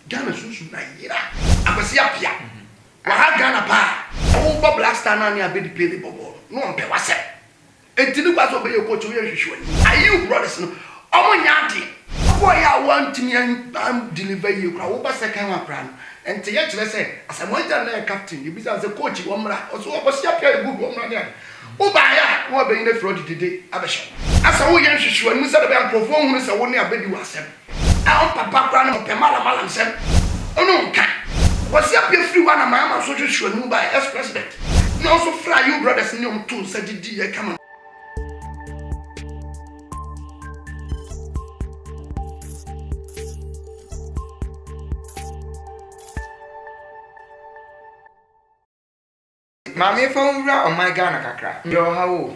Ghana susu na yira Akwasi Appiah wa ha Ghana pa o bo black star na ni Abedi Pele bobo no on pe wase entini kwa so be ye coach we hwehwe ayi brothers no omo nyaade ko ya want me am deliver you kra wo ba second one kra no enti ye kire say asamoja na captain you be say coach wo mra so Akwasi Appiah good wo mra ne wo ba ya wo be yin fraud dide abehye asa wo ye hwehwe mu say be amprofo hunu say wo ne Abedi wasem a papa kra no pe mala nsem ono nka Akwasi Appiah free one ama so hwehwe nu ba ex president no so fra you brothers ni om to say didi ye come Mami phone ra on my Ghana kakra. Yo how?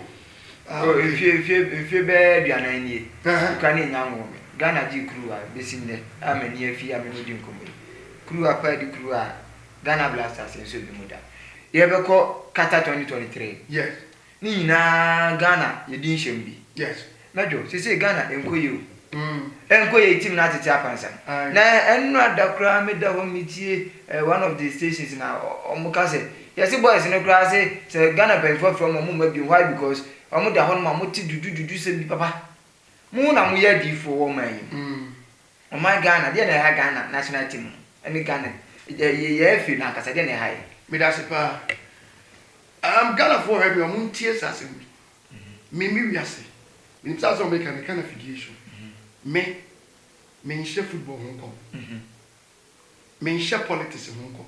If you be duana ni. Kan ni nyanwo me. Ghana ji crew a besim ne. Amani afi amani di nkomo. Crew a pa di crew a Ghana Blasters en so bi muda. Ye be ko kata 2023. Yes. Ni nyina Ghana ye din hyem bi. Yes. Mejo se Ghana enkoye o. Enkoye team na tete apansa. Na ennu adakra me da ho mitie one of the stations na omuka say yes, boys in the class say Ghana pay for from maybe why because I'm the home mamuti do say papa. Moon am we di for woman. Oh my Ghana, then I Ghana national team. And Ghana ye feel na kasa then high. Me da se pa. Ghana for every moon tears as me we ase. Me say so make an kind of affiliation. Me share football Hong Kong. Me share politics in Hong Kong.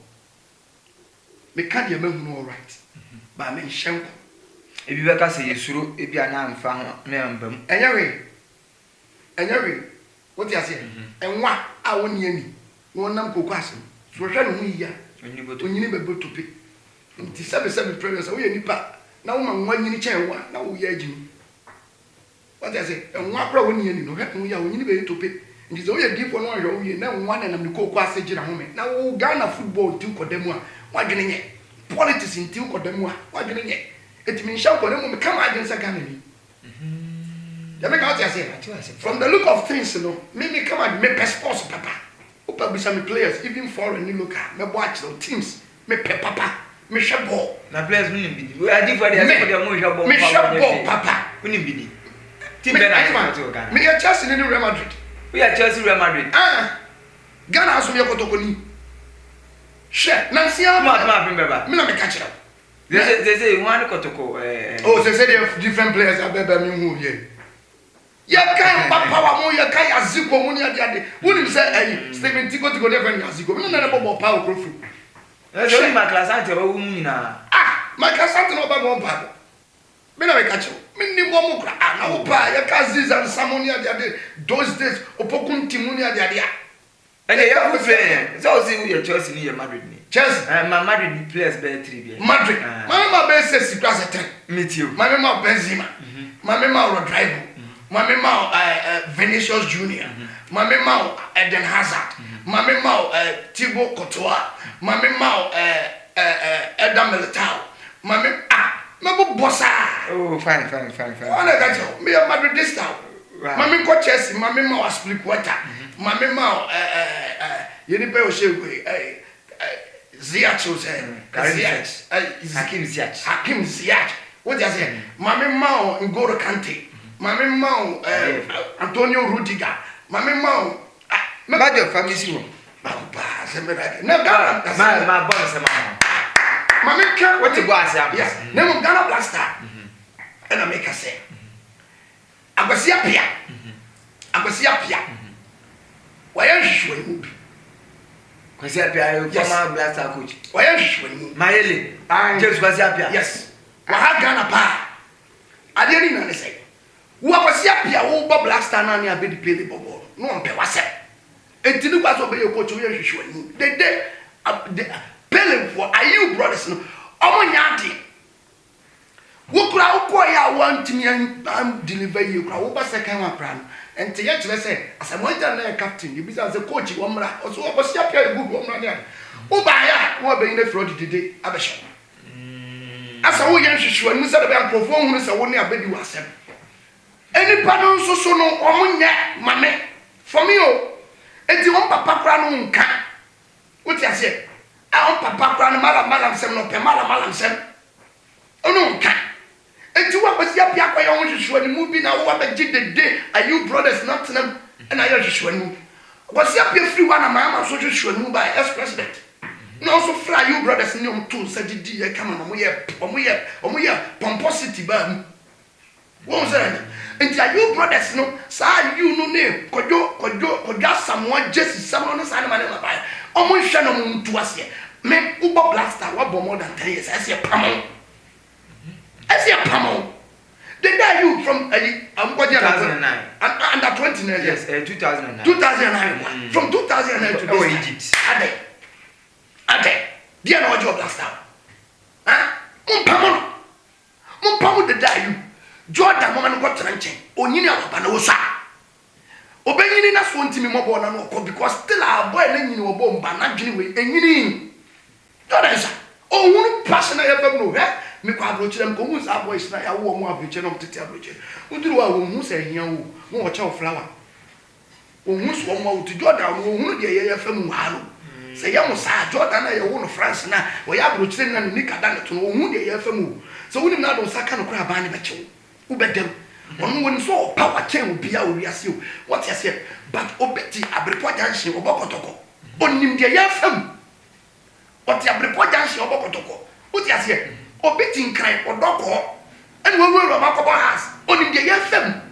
Me can't be all right. But me shank. If you ever say you if you are now found me and anyway, what you say? And what I want you one number question. So we're trying to hear when you never go to pay. In the 7 prayers, we any part. Now, one you chair one, now we are Jimmy. What I say? And what problem you know, we are when you need to pay. And it's only a gift for one year. Now, one and I'm the co-quasage in a moment. Now, Ghana football do for them one. Why getting it? Politics in Tilko Demwa, why getting it? It means shout for them come against a Ghanaian. From the look of things, you know, maybe come and make passports, papa. Open with some players, even foreign new look at me watch the teams, me papa, me share ball. Na players win be. We are different as for the moon share ball. Me share ball, papa. Win be. Team Ghana. Me are Chelsea in Real Madrid. We are Chelsea Real Madrid. Ghana has me kotokoni. Share. Nancy, I'm not remember. Me na me catch up. They say one kotoko. Oh, they say they have different players. I bet me who here. Ya kai papa mo ya kai aziko mo ni ade. Woni say Stephen Tiko never ni aziko. Me na bobo pa okrofu. That's only my class ante ba wu nyina. My class ante no ba mo pa. Me na me catch up. Me ni mo kra. Na wo pa ya ka zizan samoni ade. Those days opoku ntimuni ade. And they have friend. So see we are Chelsea near Madrid. Chelsea. My Madrid players bear 3. Madrid. My mama bear 6 class 10. Meet you. My mama Benzema. My mama Rodrigo. My mama Vinicius Junior. My mama Eden Hazard. My mama Thibaut Courtois. My mama Eden Militao. My mama Bossa. Oh, fine. I got you. Me a Madridista. My mama Chelsea. My mama Aspilicueta. My mama Yenipe Oshegwe. Ziyech was Hakim Ziyech. What do you say? Mami Mao N'Golo Kante. Mami Mao Antonio Rudiger. Mami Mao. Madjo family room. My boss, Mami Ka. What you was? Yes. Name of Ghana Blaster. And I make her say. Akwasi Appiah. Akwasi Appiah. Why are you showing? Akwasi Appiah, former Blaster coach. Why are you showing? Mayele. James Akwasi Appiah. Yes. Waha Ghana pa. Ade ni na say. Wo Akwasi Appiah wo bo Blaster na ni Abedi Pele bobo. No on pe wase. Entini kwa so be your coach we hwehwe the Pele for are you brothers no. Omo nyaade. Wo kura wo ya want me and deliver you kura wo ba second one plan. Enti ye kire say asamoja na captain you be say coach wo mra so Akwasi Appiah good wo mra ne. Wo ba ya wo be in the fraud dide abehye. Asa wo yen hwehwe anu say be amprofo hunu say wo ne Abedi wasem. Eni pa no so no omo nya mame for me o enti won papa kra no nka What you say? I papa kra no malam sem no pe malam sem. Ono nka. Enti wa Akwasi Appiah kwa yo hwehwe ni mu bi na wo abegye dede are you brothers not them and I hwehwe ni mu. Akwasi Appiah free one na my so hwehwe ni mu by ex president. No so fly you brothers ni om to sagidi e kama no mo ye pomposity ba mu. Wo say enti are you brothers no sa you no ne kojo samoa jesi samoa no sa na ma ba. Omo hwe no mu ntu ase. Me ubo blaster wa more than 10 years. I say pamo. The day you from 2009 under 29 yes 2009 from 2009 to this Egypt ade dia na ojo blaster pamo the day you Jordan mama no got tranchen onyini ababa na wosa obenyini na so ntimi mobo na no because still our boy na nyini obo mba na dwene we enyini Jordan sa ohunu passion ya bam no me kwa abrochire m ko hu sa boys na ya wo mu abrochire no tete abrochire uduru wa wo hu sa hia wo wo cha flower wo hu so mo wo to Jordan wo hu de ye fam wa no se ya mo sa Jordan na ye wo no France na wo ya abrochire na ni kada no to wo hu de ye fam wo so woni na do saka no kra ba ne be che wo bedem onu woni so power chain obi a ori ase o what you say but obeti abrepo janhye obokotoko onim de ye fam oti abrepo janhye obokotoko what you say obeti nkran odoko and we will makobo house onim de ye fam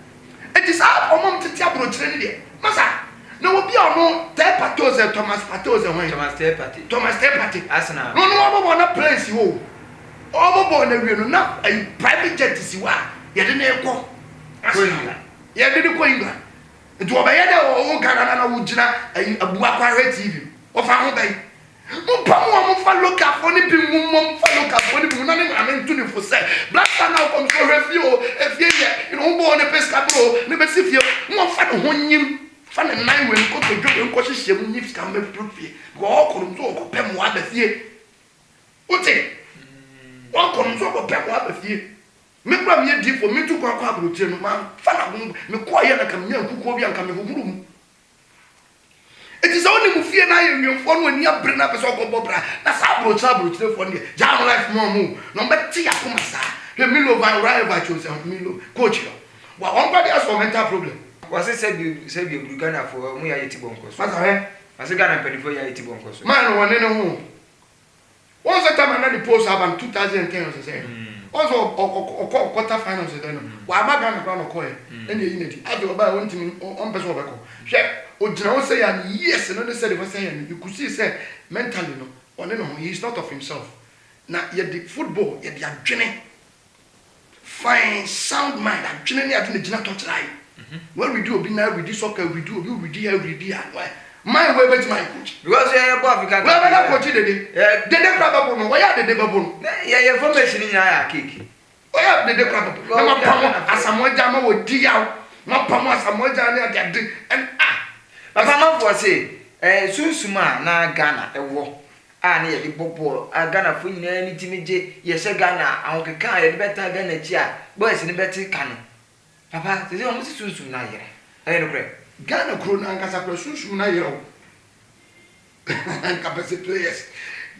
it is out omom tete abrochire ni de masa na obi ono tepatoze Thomas Tepati Arsenal no obo na place wo obo na wie no na private jet si wa ye de na ekọ Arsenal ye de ko England nti obaye de o Ghana na wo gina abu Akwari TV o fa ho bai mo pamu mo fa local for ni bi mo fa local for ni bi na ni amen to ni for say black star now come so review efie ye no bo ne pesca bro ne be si fie mo fa no ho nyim fa ne nan we ko to dwo ko hyehyɛ mu nyif ka me profie go okoro so ko pɛ mo aba fie uti okoro so ko pɛ mo aba fie me kura me di for me to kwa abrotie no man fa na me ko ye na ka me akuko bi anka me huguru mu. It is only Mufia na you phone when you bring up a so called Bobra. That's how broach for the Jam life more move. Number Tia Kumasa, the Milo by Rival chosen Milo, coach. Well, one body has a mental problem. Was it said you Ghana for me 80 bonkos? I said Ghana penny for 80 bonkos. Man, one in a home. Once a time another post about 2010 as I said. Also, quarter finals then. Why am I going to ground a coin? And the unity. I do about 1 team on person of Ojina say and yes, and only said it was saying you could see say mentally no, or no, he's not of himself. Now yet the football, yet the journey, fine sound mind, and generally I think the Gina touch line. When we do now, we do soccer, we do my way back to my coach. Because you're above you can coach it. They grab a why are they baboon? Yeah, information in your cake. Why are they grab a as someone jam would dig out, not Pama, someone and Papa for say, Susuma na Ghana, a war. Ah, near the Bobo, a Ghana for any timid, yes, a Ghana, I will carry better than a chair, boys in a better cannon. Papa, there's almost Susuma here. I don't agree. Ghana crown and Casapro Susuma here. And capacity players.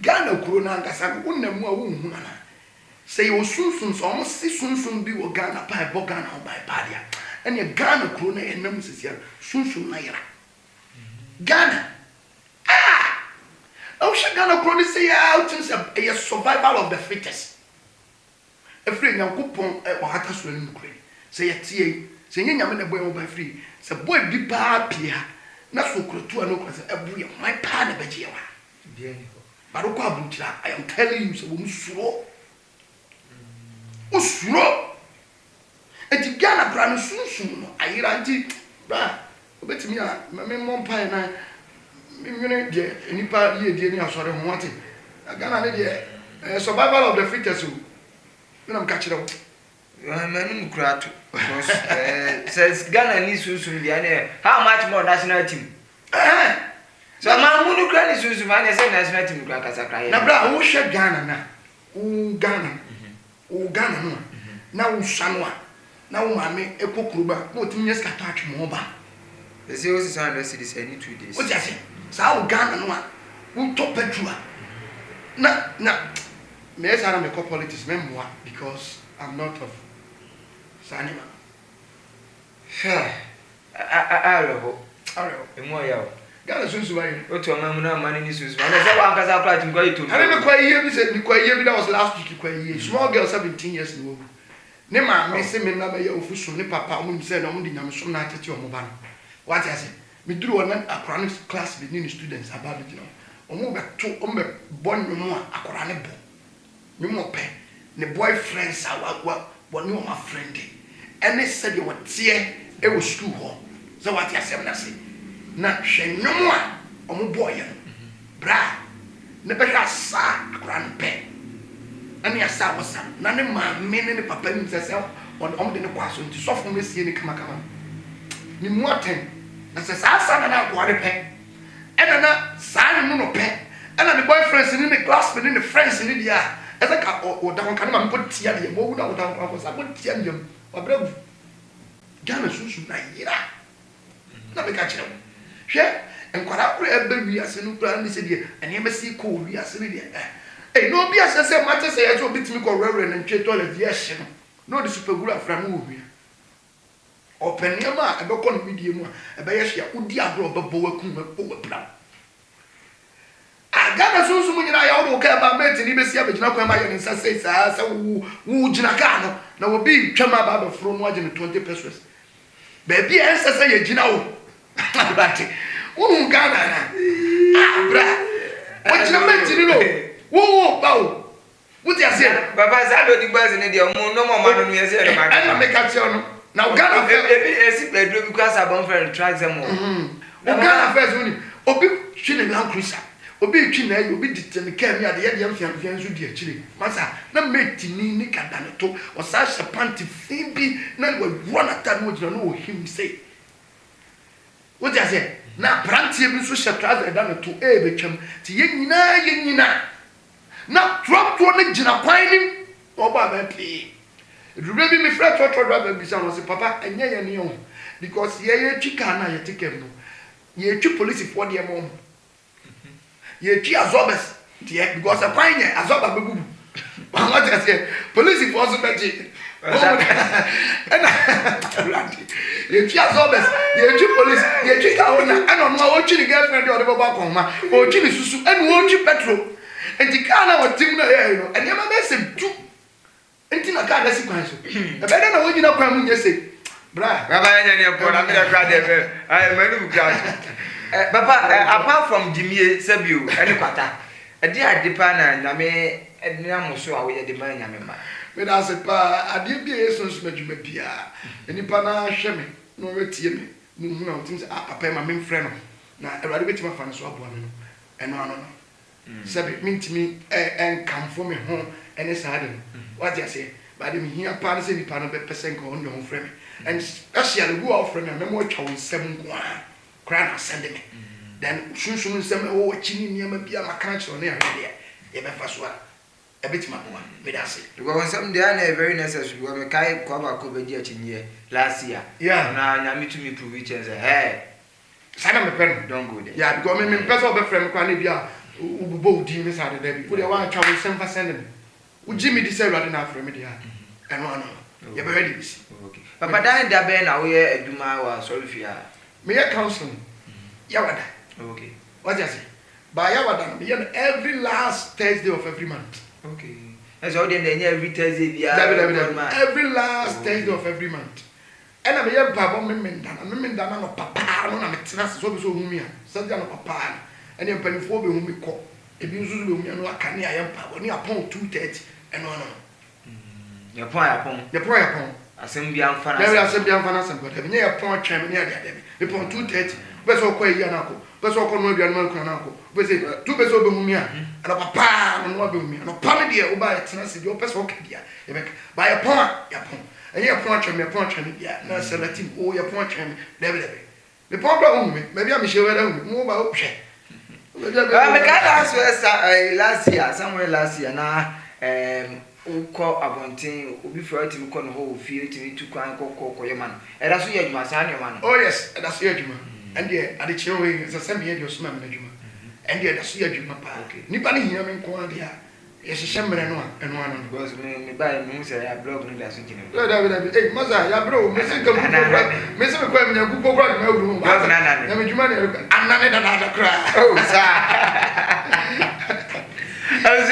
Ghana crown and Casap, one more woman. Say your Susums almost 6 soon be Ghana by Bogana or by Padia. And your Ghana crown and Nemesis here, Susuma here. Ghana. I wish Ghana could say out a survival of the fittest. A free young coupon or Hata swimming crane. Say a tea, saying I'm in a boy by free. Say boy be Appiah. Not so cruel to an okra every my pan of Begia. But I am telling you, so slow. Oh, slow. And the Ghana brand soon, I hear auntie. Bet me, my mom pie and I, nipa ye die ni asore ho wate Ghana ne de survival of the fittest when I'm catching up man kura to says Ghana ni susu dia how much more national team so man mu kura ni susu man say national team kura kasa kra na bra wo hwe Ghana na wo Ghana no na wo shanwa na wo mame ekokuruba na otimi skata atwe mo ba the 600 cities any 2 days what you say so Ghana no who top petrol. Na me say na me call politics me moi because I'm not of Sanima. Arrow. Emo ya. Gana sunsu ba yi. Otu amamu na mani ni sunsu. Na say wan kasa apply to go to. I me kwa year bi say me kwa year bi that was last week kwa year. Small girl 17 years no. Ne ma me say me na me ya ofusu ne papa omu say na omu di nyame so na atete omu ba no. What I say? Me duru won akora ne class bi ni students aba bi no. Omu be to omu be bon nyomo akora ne bo. Nyomo pe ne boyfriends awa boni o ma friend. Ene said you what tie e wo school ho. So what I say na say. Na hwe nyomo a omu boy no. Bra. Ne be hwa sa akora ne pe. Ani asa wasa na ne ma me ne papa ni say on de ne kwaso nti so fo me sie ne kama ni mu aten na say sa na akwa ne pe ena na sa ne no pe ena ne boyfriends ni ne class ni ne friends ni dia esa ka o da kon kan ma ko tia de mo wu na o da kon ko sa ko tia ndem wa bregu gana susu na yira na be ka kire hwe enkwara kura ebe wi ase no kura ni se de ene ma si ko wi ase ni de no be asese matter say ejo bitimi ko rewre na ntwe toilet ye hye no de superguru afra no wo hia openia ma ebe ko no medie mu ebe ye hye udi agro bebo wakum bebo wapla agana sunsu mu nyina ya wo ka ba meti ni besi abegina ko ma ye nsa sei sa wo gina ka no na wo bi twama ba ba fro no age ne 20 pesos ba bi ensa say ye gina wo abati wo gana na bra wo gina meti ni no wo bawo wuti ase baba salo di gbazi ne de omo no mo ma no ye se no ma ana make a tell no now Ghana ebi esi pedro because abon friend track them o Ghana first woni obi twine Land Cruiser obi twine ayi obi ditene kam ya de ye mfian nso di akire masa na meti ni kada ne to o sa hye panty fibi na we run ata no gina no o him say wuti ase na brantie bi nso hye trouser da ne to betwam ti ye nyina na drop to ne gina kwan nim oba ba pe edure bi me friend to driver bi say no say papa anya ye ne yo because ye twika na ye tikem no ye twi police for de mo ye twi azobes de because a kwan ye azoba begubu what I say police for so beji and ye twi azobes ye twi police ye twi ka ona and on o twi ni girlfriend de o de baba kon ma o twi ni susu and o twi petrol enti kana watim na ye no enya ma be se du enti na ka da si kwan so e be na wonyi na kwan mu nye se bra baba nya ne ko na me da kra de be ai manu kra papa apart from jimie sabio ene kwata e di adipa na nyame ene amoso a wo ye de ma nyame ma me da se pa ade bi yeso nso madwuma bia enipa na hwe me no wetie me no hu na otim se papa ma me mfre no na ewade betima fa no so aboa me no eno ano no sabe mintimi enkamfo me ho ene saade no what you say but me here pa se ni pa no be person ko on your friend and especially who are friend me mo twa won sem kwa kra na send me then shunshun sem o chini niam bia maka chiro na hwede e be fa so a e betima boa me da say because some they are very necessary we kai kwa ba ko be di achinye last year na nyame to me prove it say hey sana me pen don't go there yeah because me person be friend kwa na bia ububo di me sa de da bi wo de wa twa won sem fa send me ujimi di say rade na afre me dia eno ano ye be ready this okay papa dan da be na wo ye aduma wa sorry fia me ye counseling yawada okay what you say by yawada me every last Thursday of every month okay that's all then every Thursday bia every last Thursday of every month and I me ye babo me menda na no papa no na me tena so be so hu mi a so dia no papa and ye panifo be hu mi ko ebi nzuzu be hu mi no aka ne aye mpa ni apon 2:30 eno no ye pon asem bia mfa na asem bia mfa na asem but ye pon twem ne ade ade be pon 2:30 be so kwa yi na ko be so ko no aduan man ko na ko be say tu be so be hu mi a ana papa no be hu mi no pa me de o ba tena se de o pese o ka dia ye be ba ye pon and ye pon twem dia na selatin o ye pon twem debe me pon bra hu mi me bia me shewe da hu mo ba o hwe me ka last year somewhere last year na uko abontin obi fura timi ko no ho fie timi tu kwan ko yema no era so ye adwuma sa ne yema no oh yes era so ye adwuma and there ade kire we se se me ye de osuma me adwuma and the see you my park. Nipani here in Quandia. Yes, a shaman and one because me buy me say I blog no that's it. Hey, Maza, ya bro, Mr. Kwame, you go back my room. I'm a human and another cry. Oh, sir. I was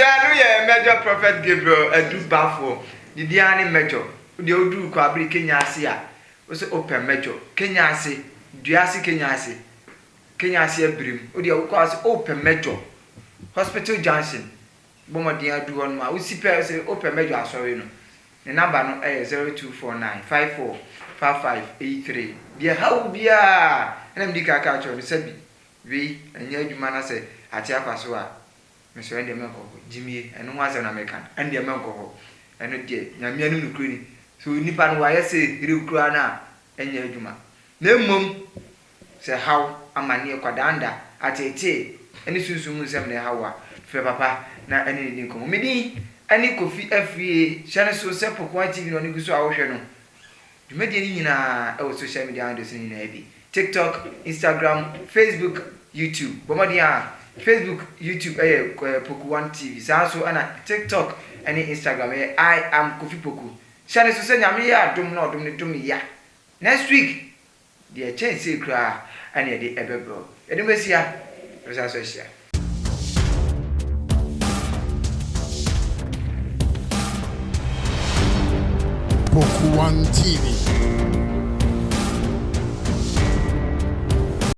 major prophet Gabriel, a do baffle. The Diani major, the old do Quabri Kenya Sia was open major. Kenya say, Diasi Kenya say brim, or the open major. Hospital Johnson. Bomadia do on my Usipa say open major, sorry no. The number no 0249 545583. Dear how be and I'm the cacacho, Miss we and yet you man say at Yapasua. Mr. Andy Melko, Jimmy, and was an American, and the Melko, and a dear, Yamian Ukraine. So Nipan, why I say, Ru Krana, and Yajuma. No mum, say how am I near Quadanda at a tea, and this is soon 7 hour, for papa, not any income. Maybe any coffee every channel so simple quantity on the our channel. You made in our social media understanding Abby. TikTok, Instagram, Facebook, YouTube. Bomadia. Facebook, YouTube, Poku One TV. So and TikTok and Instagram. I am Kofi Poku. Shall I say Yamia? Don't ya. Next week, the chance say cry and the Ebebro. Anyway, see ya. Poku One TV.